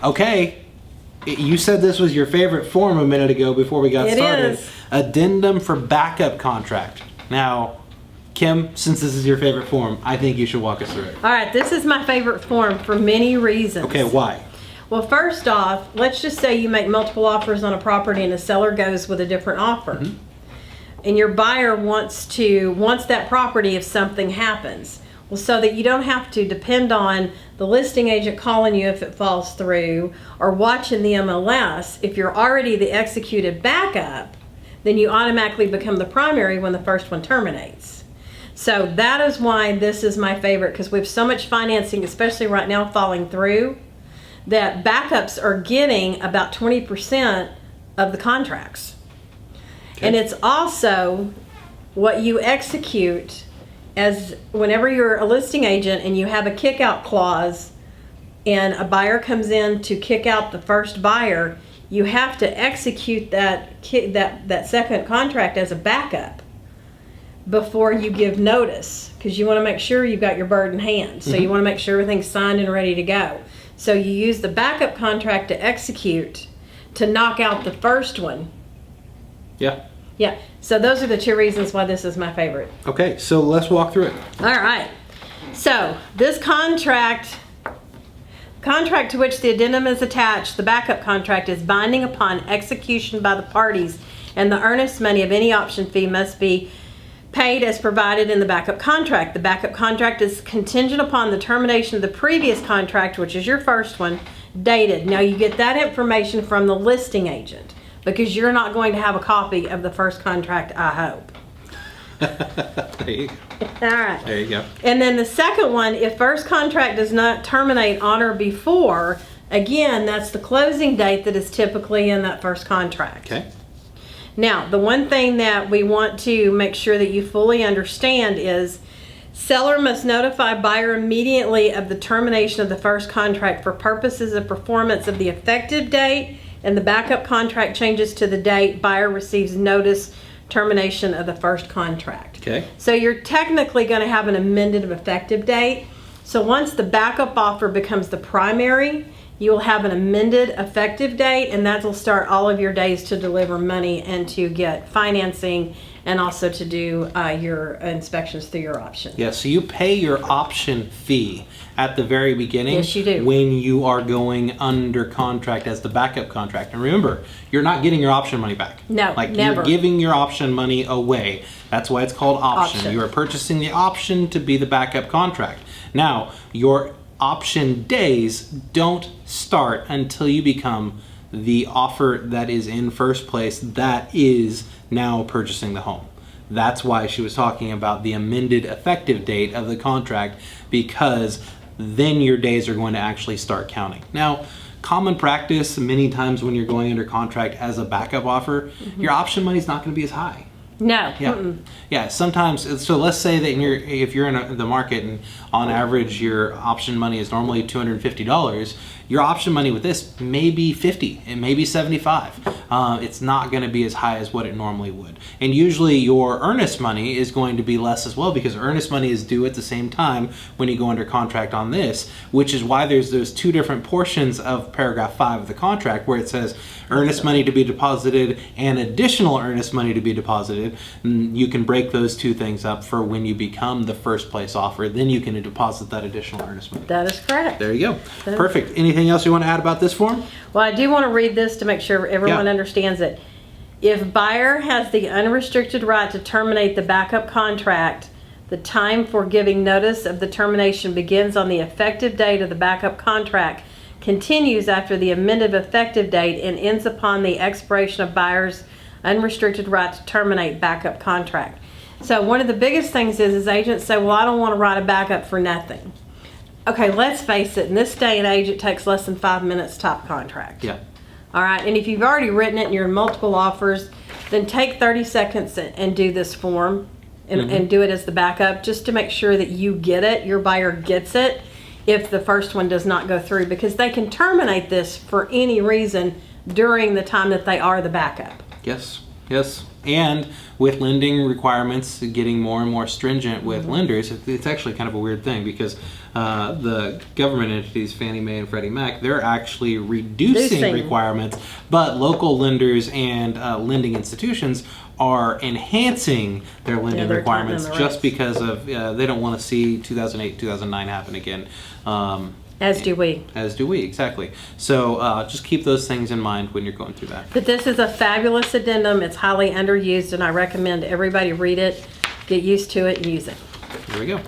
Okay. You said this was your favorite form a minute ago before we got started. Is. Addendum for backup contract. Now, Kim, since this is your favorite form, I think you should walk us through it. All right, this is my favorite form for many reasons. Okay, why? Well, first off, let's just say you make multiple offers on a property and the seller goes with a different offer. Mm-hmm. And your buyer wants that property if something happens. Well, so that you don't have to depend on the listing agent calling you if it falls through or watching the MLS. If you're already the executed backup, then you automatically become the primary when the first one terminates. So that is why this is my favorite, because we have so much financing, especially right now, falling through, that backups are getting about 20% of the contracts. Okay. And it's also what you execute as whenever you're a listing agent and you have a kick-out clause and a buyer comes in to kick out the first buyer, you have to execute that second contract as a backup before you give notice, because you want to make sure you've got your bird in hand. So you want to make sure everything's signed and ready to go. So you use the backup contract to execute to knock out the first one. Yeah. Yeah. So those are the two reasons why this is my favorite. Okay, so let's walk through it. All right. So this contract to which the addendum is attached, the backup contract, is binding upon execution by the parties, and the earnest money of any option fee must be paid as provided in the backup contract. The backup contract is contingent upon the termination of the previous contract, which is your first one, dated. Now you get that information from the listing agent, because you're not going to have a copy of the first contract, I hope. There you go. All right. There you go. And then the second one, if first contract does not terminate on or before, again, that's the closing date that is typically in that first contract. Okay. Now, the one thing that we want to make sure that you fully understand is seller must notify buyer immediately of the termination of the first contract for purposes of performance of the effective date, and the backup contract changes to the date buyer receives notice termination of the first contract. Okay. So you're technically going to have an amended effective date. So once the backup offer becomes the primary, you will have an amended effective date, and that will start all of your days to deliver money and to get financing and also to do your inspections through your option. Yeah, so you pay your option fee at the very beginning. Yes, you do. When you are going under contract as the backup contract. And remember, you're not getting your option money back. No, like never. You're giving your option money away. That's why it's called option. You are purchasing the option to be the backup contract. Now, your option days don't start until you become the offer that is in first place that is now purchasing the home. That's why she was talking about the amended effective date of the contract, because then your days are going to actually start counting. Now, common practice many times when you're going under contract as a backup offer, your option money is not going to be as high. No. Yeah. Yeah. Sometimes, so let's say that if you're in the market and on average your option money is normally $250, your option money with this may be $50, it may be $75. It's not going to be as high as what it normally would. And usually your earnest money is going to be less as well, because earnest money is due at the same time when you go under contract on this, which is why there's those two different portions of paragraph 5 of the contract where it says earnest money to be deposited and additional earnest money to be deposited. You can break those two things up for when you become the first place offer, then you can deposit that additional earnest money. That is correct. There you go. Perfect. Anything else you want to add about this form? Well, I do want to read this to make sure everyone understands it. If buyer has the unrestricted right to terminate the backup contract, the time for giving notice of the termination begins on the effective date of the backup contract, continues after the amended effective date, and ends upon the expiration of buyer's unrestricted right to terminate backup contract. So one of the biggest things is agents say, well, I don't want to write a backup for nothing. Okay, let's face it, in this day and age, it takes less than 5 minutes to type contract. Yeah. All right, and if you've already written it and you're in multiple offers, then take 30 seconds and do this form and do it as the backup, just to make sure that you get it, your buyer gets it, if the first one does not go through, because they can terminate this for any reason during the time that they are the backup. Yes. Yes. And with lending requirements getting more and more stringent with lenders, it's actually kind of a weird thing because the government entities, Fannie Mae and Freddie Mac, they're actually reducing requirements, but local lenders and lending institutions are enhancing their lending requirements just because of they don't want to see 2008, 2009 happen again. As do we. As do we, exactly. So just keep those things in mind when you're going through that. But this is a fabulous addendum. It's highly underused, and I recommend everybody read it, get used to it, and use it. Here we go.